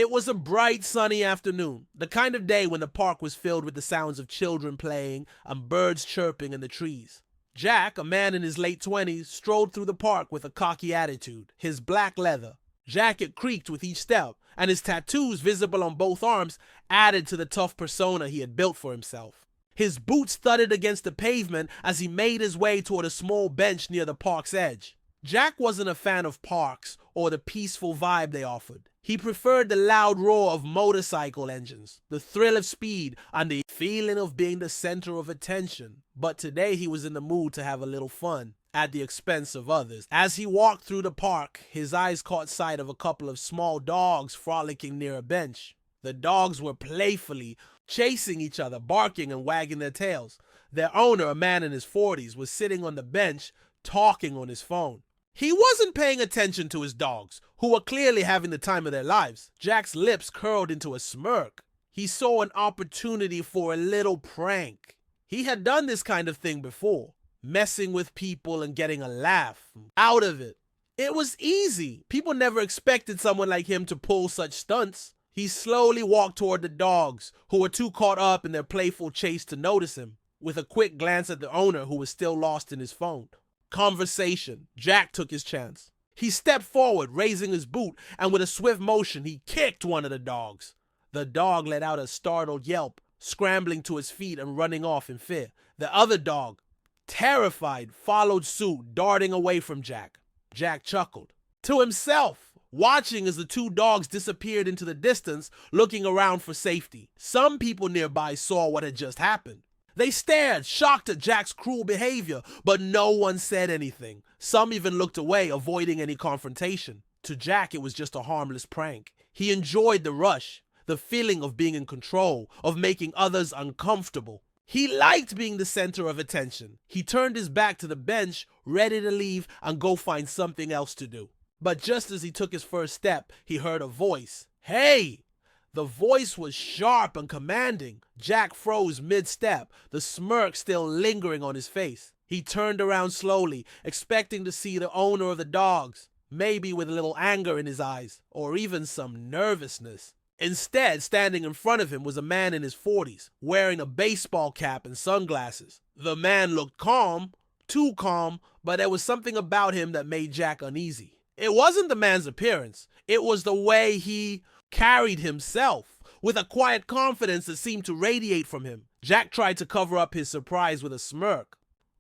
It was a bright, sunny afternoon, the kind of day when the park was filled with the sounds of children playing and birds chirping in the trees. Jack, a man in his late 20s, strolled through the park with a cocky attitude. His black leather jacket creaked with each step, and his tattoos, visible on both arms, added to the tough persona he had built for himself. His boots thudded against the pavement as he made his way toward a small bench near the park's edge. Jack wasn't a fan of parks or the peaceful vibe they offered. He preferred the loud roar of motorcycle engines, the thrill of speed, and the feeling of being the center of attention. But today he was in the mood to have a little fun, at the expense of others. As he walked through the park, his eyes caught sight of a couple of small dogs frolicking near a bench. The dogs were playfully chasing each other, barking and wagging their tails. Their owner, a man in his 40s, was sitting on the bench, talking on his phone. He wasn't paying attention to his dogs, who were clearly having the time of their lives. Jack's lips curled into a smirk. He saw an opportunity for a little prank. He had done this kind of thing before, messing with people and getting a laugh out of it. It was easy. People never expected someone like him to pull such stunts. He slowly walked toward the dogs, who were too caught up in their playful chase to notice him, with a quick glance at the owner, who was still lost in his phone. Conversation. Jack took his chance. He stepped forward, raising his boot, and with a swift motion, he kicked one of the dogs. The dog let out a startled yelp, scrambling to his feet and running off in fear. The other dog, terrified, followed suit, darting away from Jack. Jack chuckled to himself, watching as the two dogs disappeared into the distance, looking around for safety. Some people nearby saw what had just happened. They stared, shocked at Jack's cruel behavior, but no one said anything. Some even looked away, avoiding any confrontation. To Jack, it was just a harmless prank. He enjoyed the rush, the feeling of being in control, of making others uncomfortable. He liked being the center of attention. He turned his back to the bench, ready to leave and go find something else to do. But just as he took his first step, he heard a voice. "Hey!" The voice was sharp and commanding. Jack froze mid-step, the smirk still lingering on his face. He turned around slowly, expecting to see the owner of the dogs, maybe with a little anger in his eyes, or even some nervousness. Instead, standing in front of him was a man in his 40s, wearing a baseball cap and sunglasses. The man looked calm, too calm, but there was something about him that made Jack uneasy. It wasn't the man's appearance. It was the way he carried himself, with a quiet confidence that seemed to radiate from him. Jack tried to cover up his surprise with a smirk.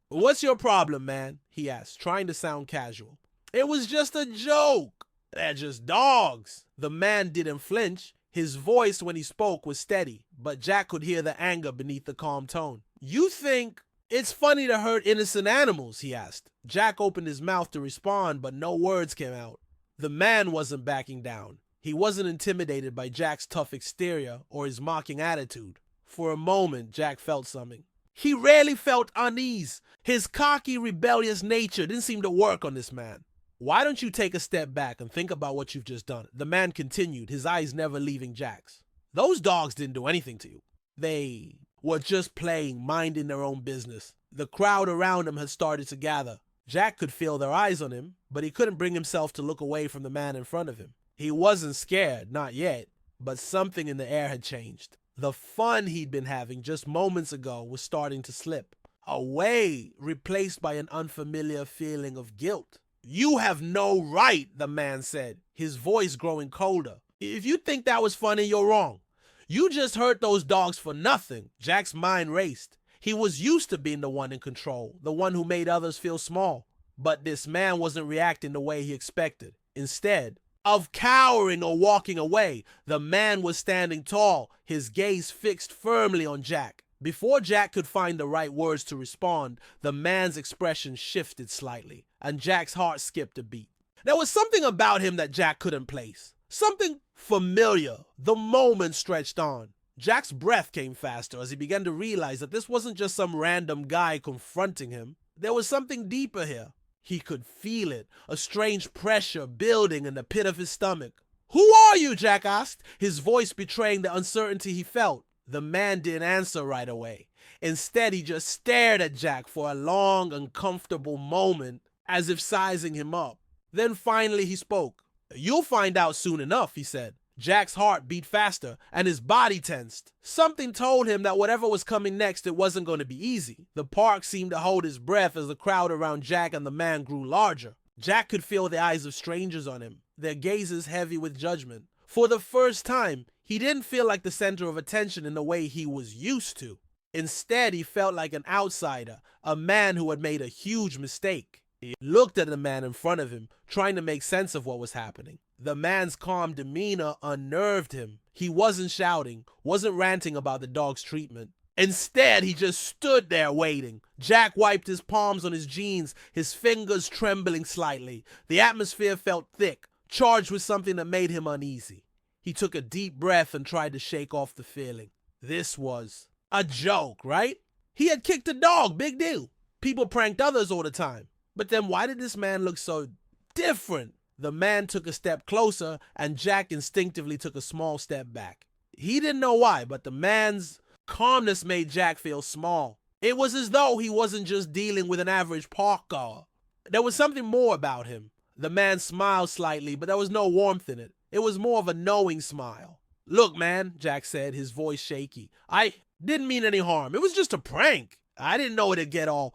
"What's your problem, man?" he asked, trying to sound casual. "It was just a joke. They're just dogs." The man didn't flinch. His voice when he spoke was steady, but Jack could hear the anger beneath the calm tone. "You think it's funny to hurt innocent animals?" he asked. Jack opened his mouth to respond, but no words came out. The man wasn't backing down. He wasn't intimidated by Jack's tough exterior or his mocking attitude. For a moment, Jack felt something. He rarely felt unease. His cocky, rebellious nature didn't seem to work on this man. "Why don't you take a step back and think about what you've just done?" The man continued, his eyes never leaving Jack's. "Those dogs didn't do anything to you. They were just playing, minding their own business." The crowd around him had started to gather. Jack could feel their eyes on him, but he couldn't bring himself to look away from the man in front of him. He wasn't scared, not yet, but something in the air had changed. The fun he'd been having just moments ago was starting to slip away, replaced by an unfamiliar feeling of guilt. "You have no right," the man said, his voice growing colder. "If you think that was funny, you're wrong. You just hurt those dogs for nothing." Jack's mind raced. He was used to being the one in control, the one who made others feel small. But this man wasn't reacting the way he expected. Instead of cowering or walking away, the man was standing tall, his gaze fixed firmly on Jack. Before Jack could find the right words to respond, the man's expression shifted slightly, and Jack's heart skipped a beat. There was something about him that Jack couldn't place. Something familiar. The moment stretched on. Jack's breath came faster as he began to realize that this wasn't just some random guy confronting him. There was something deeper here. He could feel it, a strange pressure building in the pit of his stomach. "Who are you?" Jack asked, his voice betraying the uncertainty he felt. The man didn't answer right away. Instead, he just stared at Jack for a long, uncomfortable moment, as if sizing him up. Then finally he spoke. "You'll find out soon enough," he said. Jack's heart beat faster and his body tensed. Something told him that whatever was coming next, it wasn't going to be easy. The park seemed to hold his breath as the crowd around Jack and the man grew larger. Jack could feel the eyes of strangers on him, their gazes heavy with judgment. For the first time, he didn't feel like the center of attention in the way he was used to. Instead, he felt like an outsider, a man who had made a huge mistake. He looked at the man in front of him, trying to make sense of what was happening. The man's calm demeanor unnerved him. He wasn't shouting, wasn't ranting about the dog's treatment. Instead, he just stood there waiting. Jack wiped his palms on his jeans, his fingers trembling slightly. The atmosphere felt thick, charged with something that made him uneasy. He took a deep breath and tried to shake off the feeling. This was a joke, right? He had kicked a dog, big deal. People pranked others all the time. But then why did this man look so different? The man took a step closer, and Jack instinctively took a small step back. He didn't know why, but the man's calmness made Jack feel small. It was as though he wasn't just dealing with an average park goer. There was something more about him. The man smiled slightly, but there was no warmth in it. It was more of a knowing smile. "Look, man," Jack said, his voice shaky. "I didn't mean any harm. It was just a prank. I didn't know it'd get all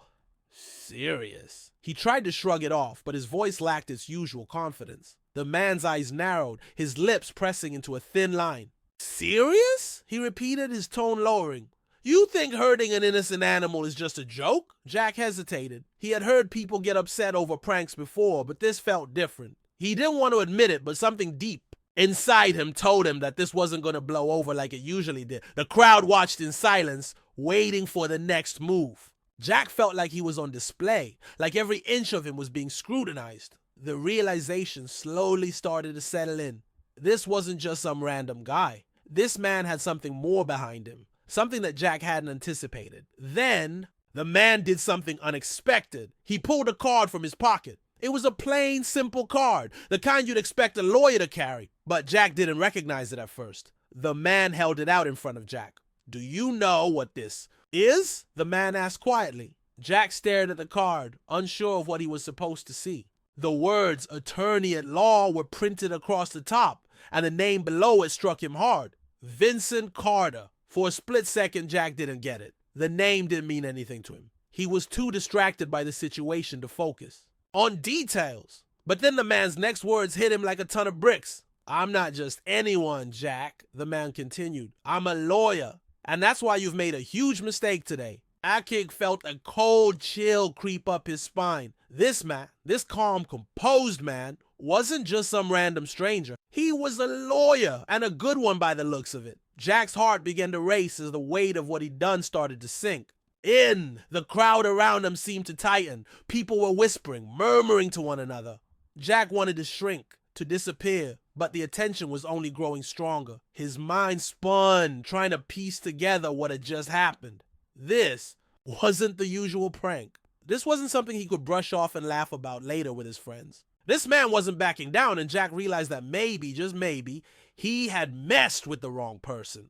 serious." He tried to shrug it off, but his voice lacked its usual confidence. The man's eyes narrowed, his lips pressing into a thin line. "Serious?" he repeated, his tone lowering. "You think hurting an innocent animal is just a joke?" Jack hesitated. He had heard people get upset over pranks before, but this felt different. He didn't want to admit it, but something deep inside him told him that this wasn't going to blow over like it usually did. The crowd watched in silence, waiting for the next move. Jack felt like he was on display, like every inch of him was being scrutinized. The realization slowly started to settle in. This wasn't just some random guy. This man had something more behind him, something that Jack hadn't anticipated. Then, the man did something unexpected. He pulled a card from his pocket. It was a plain, simple card, the kind you'd expect a lawyer to carry, but Jack didn't recognize it at first. The man held it out in front of Jack. "Do you know what this is?" the man asked quietly. Jack stared at the card, unsure of what he was supposed to see. The words "attorney at law" were printed across the top, and the name below it struck him hard. Vincent Carter. For a split second, Jack didn't get it. The name didn't mean anything to him. He was too distracted by the situation to focus on details. But then the man's next words hit him like a ton of bricks. "I'm not just anyone, Jack," the man continued. "I'm a lawyer. And that's why you've made a huge mistake today." Akig felt a cold chill creep up his spine. This man, this calm, composed man, wasn't just some random stranger. He was a lawyer, and a good one by the looks of it. Jack's heart began to race as the weight of what he'd done started to sink. The crowd around him seemed to tighten. People were whispering, murmuring to one another. Jack wanted to shrink, to disappear, but the attention was only growing stronger. His mind spun, trying to piece together what had just happened. This wasn't the usual prank. This wasn't something he could brush off and laugh about later with his friends. This man wasn't backing down, and Jack realized that maybe, just maybe, he had messed with the wrong person.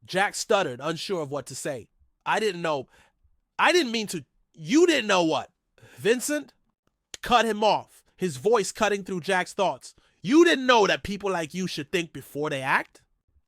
Jack stuttered, unsure of what to say. "I didn't know. I didn't mean to." "You didn't know what?" Vincent cut him off, his voice cutting through Jack's thoughts. "You didn't know that people like you should think before they act?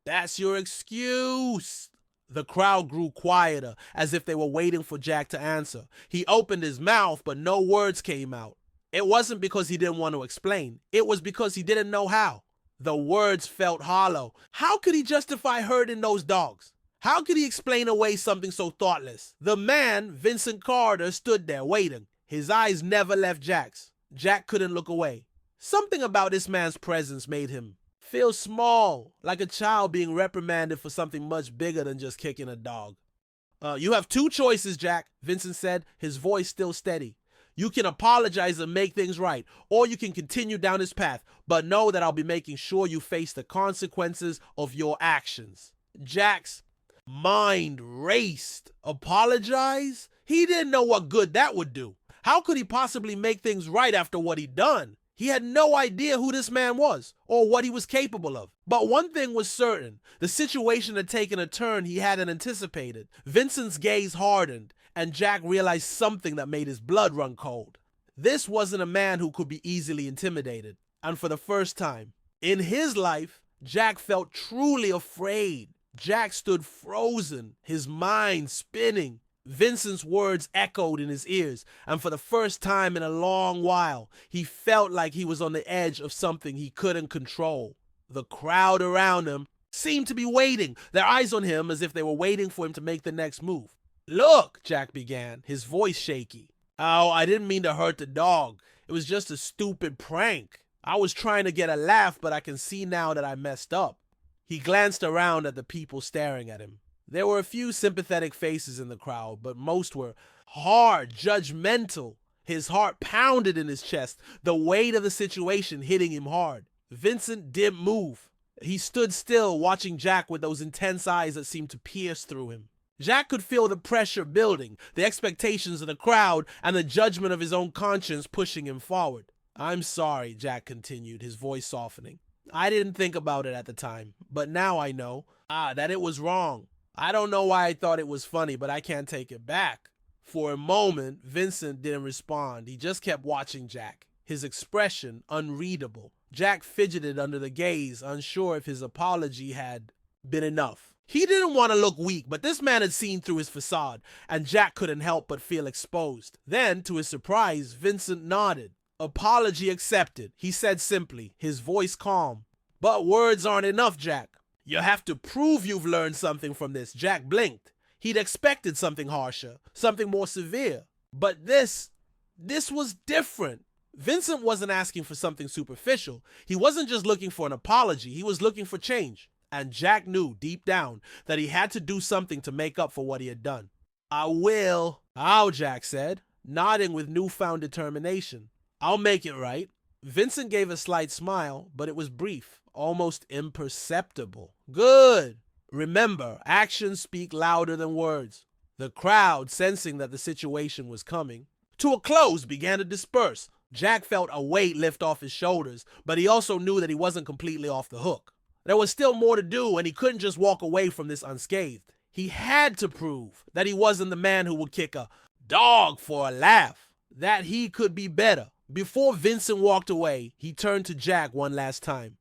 That's your excuse." The crowd grew quieter, as if they were waiting for Jack to answer. He opened his mouth, but no words came out. It wasn't because he didn't want to explain. It was because he didn't know how. The words felt hollow. How could he justify hurting those dogs? How could he explain away something so thoughtless? The man, Vincent Carter, stood there waiting. His eyes never left Jack's. Jack couldn't look away. Something about this man's presence made him feel small, like a child being reprimanded for something much bigger than just kicking a dog. "You have two choices, Jack," Vincent said, his voice still steady. "You can apologize and make things right, or you can continue down this path, but know that I'll be making sure you face the consequences of your actions." Jack's mind raced. Apologize? He didn't know what good that would do. How could he possibly make things right after what he'd done? He had no idea who this man was or what he was capable of. But one thing was certain. The situation had taken a turn he hadn't anticipated. Vincent's gaze hardened, and Jack realized something that made his blood run cold. This wasn't a man who could be easily intimidated. And for the first time in his life, Jack felt truly afraid. Jack stood frozen, his mind spinning. Vincent's words echoed in his ears, and for the first time in a long while, he felt like he was on the edge of something he couldn't control. The crowd around him seemed to be waiting, their eyes on him as if they were waiting for him to make the next move. "Look," Jack began, his voice shaky. "Oh, I didn't mean to hurt the dog. It was just a stupid prank. I was trying to get a laugh, but I can see now that I messed up." He glanced around at the people staring at him. There were a few sympathetic faces in the crowd, but most were hard, judgmental. His heart pounded in his chest, the weight of the situation hitting him hard. Vincent didn't move. He stood still, watching Jack with those intense eyes that seemed to pierce through him. Jack could feel the pressure building, the expectations of the crowd, and the judgment of his own conscience pushing him forward. "I'm sorry," Jack continued, his voice softening. "I didn't think about it at the time, but now I know, that it was wrong. I don't know why I thought it was funny, but I can't take it back." For a moment, Vincent didn't respond. He just kept watching Jack, his expression unreadable. Jack fidgeted under the gaze, unsure if his apology had been enough. He didn't want to look weak, but this man had seen through his facade, and Jack couldn't help but feel exposed. Then, to his surprise, Vincent nodded. "Apology accepted," he said simply, his voice calm. "But words aren't enough, Jack. You have to prove you've learned something from this." Jack blinked. He'd expected something harsher, something more severe. But this was different. Vincent wasn't asking for something superficial. He wasn't just looking for an apology. He was looking for change. And Jack knew deep down that he had to do something to make up for what he had done. "I will." "How?" Jack said, nodding with newfound determination. "I'll make it right." Vincent gave a slight smile, but it was brief, almost imperceptible. "Good. Remember, actions speak louder than words." The crowd, sensing that the situation was coming to a close, began to disperse. Jack felt a weight lift off his shoulders, but he also knew that he wasn't completely off the hook. There was still more to do, and he couldn't just walk away from this unscathed. He had to prove that he wasn't the man who would kick a dog for a laugh, that he could be better. Before Vincent walked away, he turned to Jack one last time.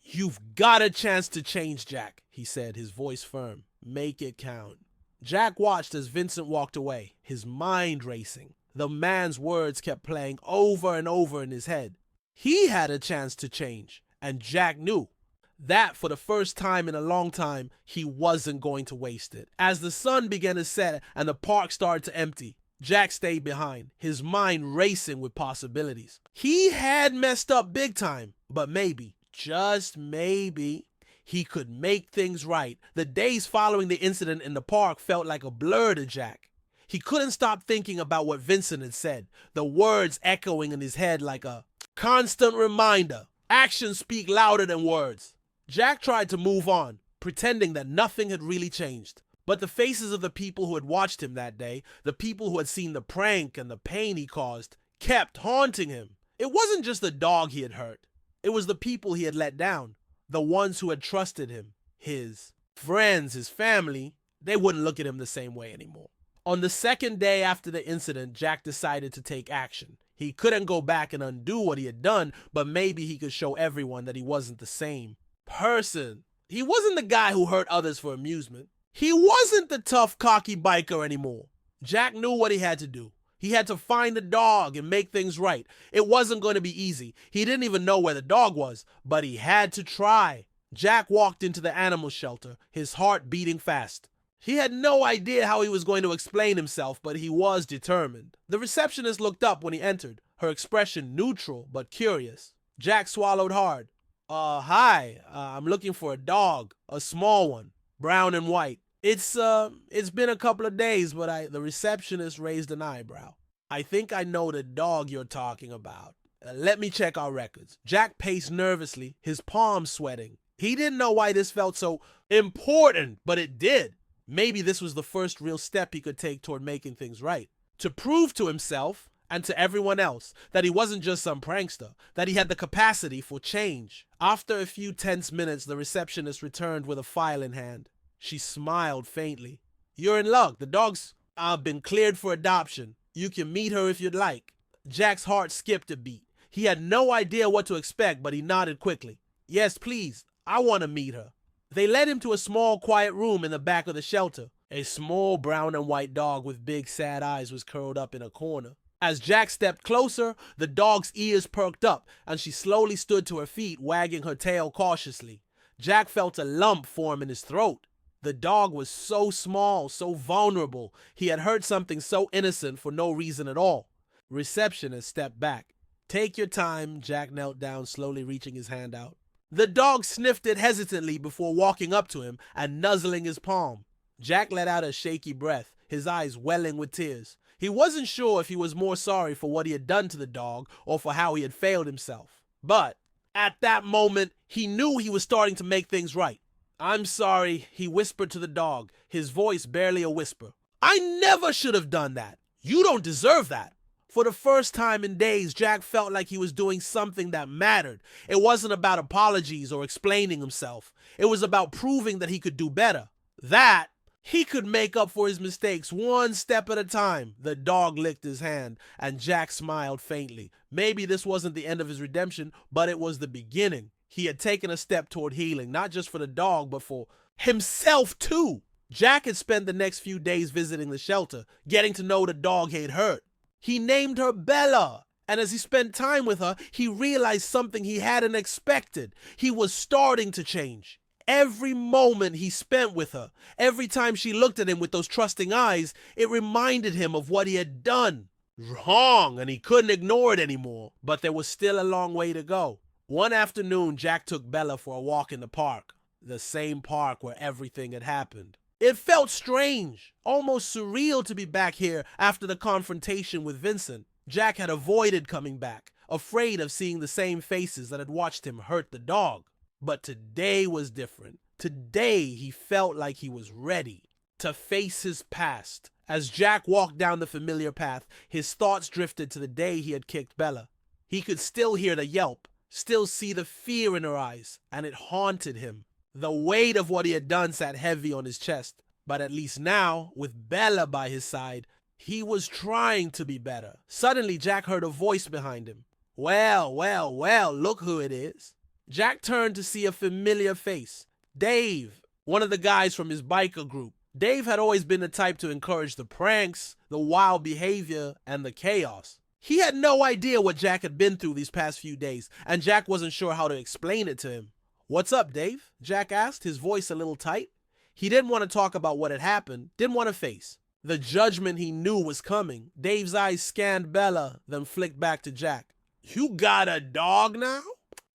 "You've got a chance to change, Jack," he said, his voice firm. "Make it count." Jack watched as Vincent walked away, his mind racing. The man's words kept playing over and over in his head. He had a chance to change, and Jack knew that for the first time in a long time, he wasn't going to waste it. As the sun began to set and the park started to empty, Jack stayed behind, his mind racing with possibilities. He had messed up big time, but maybe, just maybe, he could make things right. The days following the incident in the park felt like a blur to Jack. He couldn't stop thinking about what Vincent had said, the words echoing in his head like a constant reminder. Actions speak louder than words. Jack tried to move on, pretending that nothing had really changed. But the faces of the people who had watched him that day, the people who had seen the prank and the pain he caused, kept haunting him. It wasn't just the dog he had hurt. It was the people he had let down, the ones who had trusted him, his friends, his family. They wouldn't look at him the same way anymore. On the second day after the incident, Jack decided to take action. He couldn't go back and undo what he had done, but maybe he could show everyone that he wasn't the same person. He wasn't the guy who hurt others for amusement. He wasn't the tough, cocky biker anymore. Jack knew what he had to do. He had to find the dog and make things right. It wasn't going to be easy. He didn't even know where the dog was, but he had to try. Jack walked into the animal shelter, his heart beating fast. He had no idea how he was going to explain himself, but he was determined. The receptionist looked up when he entered, her expression neutral but curious. Jack swallowed hard. Hi, I'm looking for a dog, a small one, brown and white. It's been a couple of days, but the receptionist raised an eyebrow. I think I know the dog you're talking about. Let me check our records. Jack paced nervously, his palms sweating. He didn't know why this felt so important, but it did. Maybe this was the first real step he could take toward making things right. To prove to himself and to everyone else that he wasn't just some prankster, that he had the capacity for change. After a few tense minutes, the receptionist returned with a file in hand. She smiled faintly. You're in luck. The dog's been cleared for adoption. You can meet her if you'd like. Jack's heart skipped a beat. He had no idea what to expect, but he nodded quickly. Yes, please. I want to meet her. They led him to a small, quiet room in the back of the shelter. A small brown and white dog with big, sad eyes was curled up in a corner. As Jack stepped closer, the dog's ears perked up, and she slowly stood to her feet, wagging her tail cautiously. Jack felt a lump form in his throat. The dog was so small, so vulnerable. He had hurt something so innocent for no reason at all. Receptionist stepped back. "Take your time," Jack knelt down, slowly reaching his hand out. The dog sniffed it hesitantly before walking up to him and nuzzling his palm. Jack let out a shaky breath, his eyes welling with tears. He wasn't sure if he was more sorry for what he had done to the dog or for how he had failed himself. But at that moment, he knew he was starting to make things right. "I'm sorry," he whispered to the dog, his voice barely a whisper. "I never should have done that. You don't deserve that." For the first time in days, Jack felt like he was doing something that mattered. It wasn't about apologies or explaining himself. It was about proving that he could do better. That he could make up for his mistakes one step at a time. The dog licked his hand, and Jack smiled faintly. Maybe this wasn't the end of his redemption, but it was the beginning. He had taken a step toward healing, not just for the dog, but for himself too. Jack had spent the next few days visiting the shelter, getting to know the dog he'd hurt. He named her Bella, and as he spent time with her, he realized something he hadn't expected. He was starting to change. Every moment he spent with her, every time she looked at him with those trusting eyes, it reminded him of what he had done wrong, and he couldn't ignore it anymore. But there was still a long way to go. One afternoon, Jack took Bella for a walk in the park, the same park where everything had happened. It felt strange, almost surreal to be back here after the confrontation with Vincent. Jack had avoided coming back, afraid of seeing the same faces that had watched him hurt the dog. But today was different. Today he felt like he was ready to face his past. As Jack walked down the familiar path, his thoughts drifted to the day he had kicked Bella. He could still hear the yelp, still see the fear in her eyes, and it haunted him. The weight of what he had done sat heavy on his chest, but at least now, with Bella by his side, he was trying to be better. Suddenly, Jack heard a voice behind him. Well, look who it is." Jack turned to see a familiar face. Dave, one of the guys from his biker group. Dave had always been the type to encourage the pranks, the wild behavior, and the chaos. He had no idea what Jack had been through these past few days, and Jack wasn't sure how to explain it to him. "What's up, Dave?" Jack asked, his voice a little tight. He didn't want to talk about what had happened, didn't want to face the judgment he knew was coming. Dave's eyes scanned Bella, then flicked back to Jack. "You got a dog now?"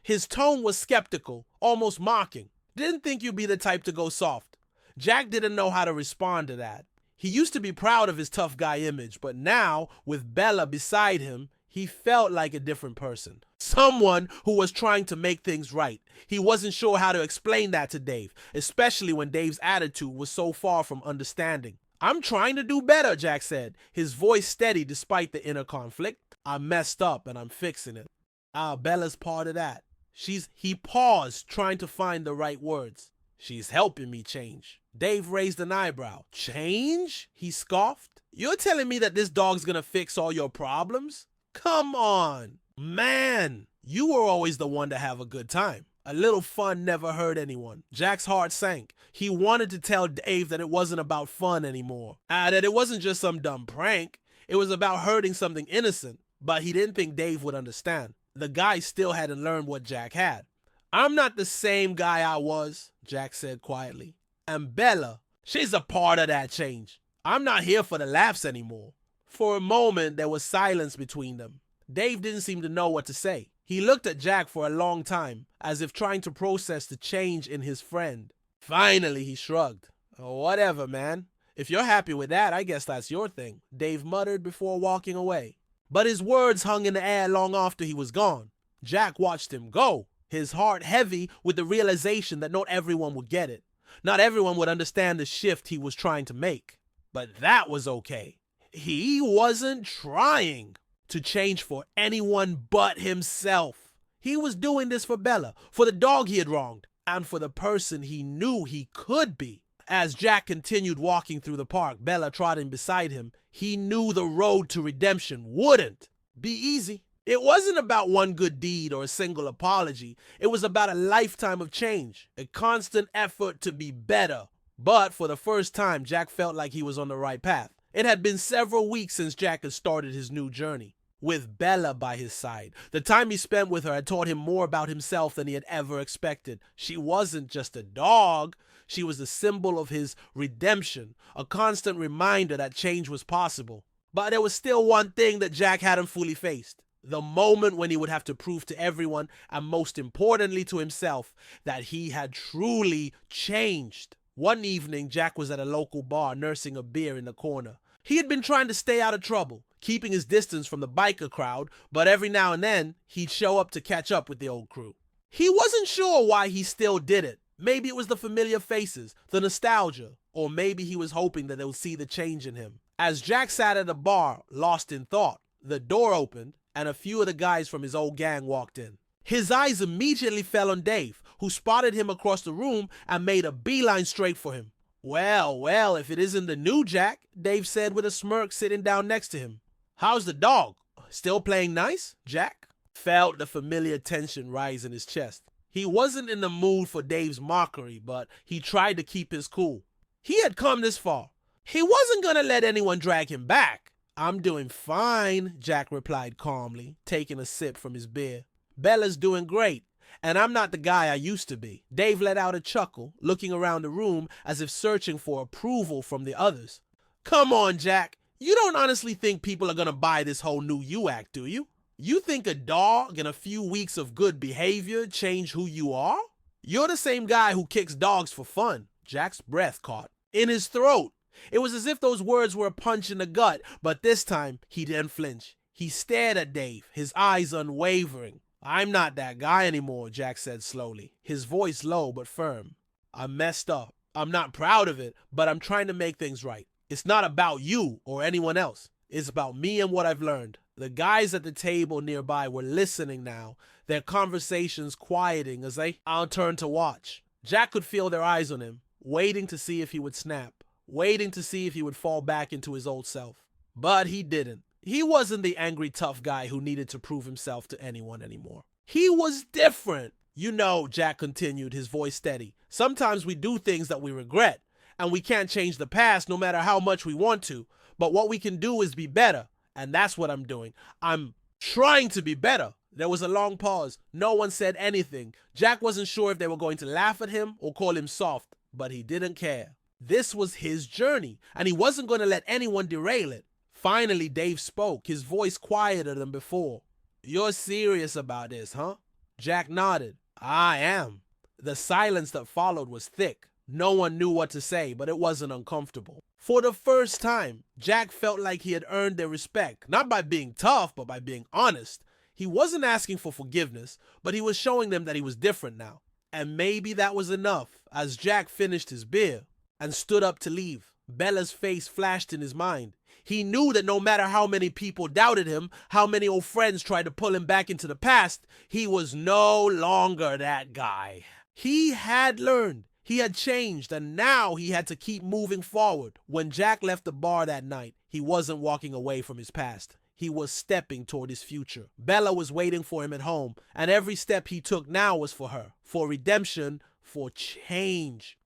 His tone was skeptical, almost mocking. "Didn't think you'd be the type to go soft." Jack didn't know how to respond to that. He used to be proud of his tough guy image, but now, with Bella beside him, he felt like a different person. Someone who was trying to make things right. He wasn't sure how to explain that to Dave, especially when Dave's attitude was so far from understanding. "I'm trying to do better," Jack said, his voice steady despite the inner conflict. "I messed up and I'm fixing it." Bella's part of that. He paused, trying to find the right words. "She's helping me change." Dave raised an eyebrow. "Change?" he scoffed. "You're telling me that this dog's gonna fix all your problems? Come on. Man, you were always the one to have a good time. A little fun never hurt anyone." Jack's heart sank. He wanted to tell Dave that it wasn't about fun anymore. That it wasn't just some dumb prank. It was about hurting something innocent. But he didn't think Dave would understand. The guy still hadn't learned what Jack had. "I'm not the same guy I was," Jack said quietly. "And Bella, she's a part of that change. I'm not here for the laughs anymore." For a moment, there was silence between them. Dave didn't seem to know what to say. He looked at Jack for a long time, as if trying to process the change in his friend. Finally, he shrugged. "Whatever, man. If you're happy with that, I guess that's your thing," Dave muttered before walking away. But his words hung in the air long after he was gone. Jack watched him go, his heart heavy with the realization that not everyone would get it. Not everyone would understand the shift he was trying to make. But that was okay. He wasn't trying to change for anyone but himself. He was doing this for Bella, for the dog he had wronged, and for the person he knew he could be. As Jack continued walking through the park, Bella trotting beside him, he knew the road to redemption wouldn't be easy. It wasn't about one good deed or a single apology. It was about a lifetime of change, a constant effort to be better. But for the first time, Jack felt like he was on the right path. It had been several weeks since Jack had started his new journey, with Bella by his side. The time he spent with her had taught him more about himself than he had ever expected. She wasn't just a dog. She was the symbol of his redemption, a constant reminder that change was possible. But there was still one thing that Jack hadn't fully faced. The moment when he would have to prove to everyone, and most importantly to himself, that he had truly changed. One evening, Jack was at a local bar nursing a beer in the corner. He had been trying to stay out of trouble, keeping his distance from the biker crowd, but every now and then, he'd show up to catch up with the old crew. He wasn't sure why he still did it. Maybe it was the familiar faces, the nostalgia, or maybe he was hoping that they would see the change in him. As Jack sat at a bar, lost in thought, the door opened, and a few of the guys from his old gang walked in. His eyes immediately fell on Dave, who spotted him across the room and made a beeline straight for him. Well, if it isn't the new Jack, Dave said with a smirk, sitting down next to him. How's the dog? Still playing nice, Jack? Felt the familiar tension rise in his chest. He wasn't in the mood for Dave's mockery, but he tried to keep his cool. He had come this far. He wasn't gonna let anyone drag him back. I'm doing fine, Jack replied calmly, taking a sip from his beer. Bella's doing great, and I'm not the guy I used to be. Dave let out a chuckle, looking around the room as if searching for approval from the others. Come on, Jack. You don't honestly think people are gonna buy this whole new you act, do you? You think a dog and a few weeks of good behavior change who you are? You're the same guy who kicks dogs for fun. Jack's breath caught in his throat. It was as if those words were a punch in the gut, but this time he didn't flinch. He stared at Dave, his eyes unwavering. I'm not that guy anymore, Jack said slowly, his voice low but firm. I messed up. I'm not proud of it, but I'm trying to make things right. It's not about you or anyone else. It's about me and what I've learned. The guys at the table nearby were listening now, their conversations quieting as they all turned to watch. Jack could feel their eyes on him, waiting to see if he would snap, waiting to see if he would fall back into his old self. But he didn't. He wasn't the angry tough guy who needed to prove himself to anyone anymore. He was different. You know, Jack continued, his voice steady. Sometimes we do things that we regret, and we can't change the past no matter how much we want to. But what we can do is be better, and that's what I'm doing. I'm trying to be better. There was a long pause. No one said anything. Jack wasn't sure if they were going to laugh at him or call him soft, but he didn't care. This was his journey, and he wasn't going to let anyone derail it. Finally, Dave spoke, his voice quieter than before. You're serious about this, huh? Jack nodded. I am. The silence that followed was thick. No one knew what to say, but it wasn't uncomfortable. For the first time, Jack felt like he had earned their respect, not by being tough, but by being honest. He wasn't asking for forgiveness, but he was showing them that he was different now. And maybe that was enough, as Jack finished his beer and stood up to leave. Bella's face flashed in his mind. He knew that no matter how many people doubted him, how many old friends tried to pull him back into the past, he was no longer that guy. He had learned. He had changed, and now he had to keep moving forward. When Jack left the bar that night, he wasn't walking away from his past. He was stepping toward his future. Bella was waiting for him at home, and every step he took now was for her, for redemption, for change.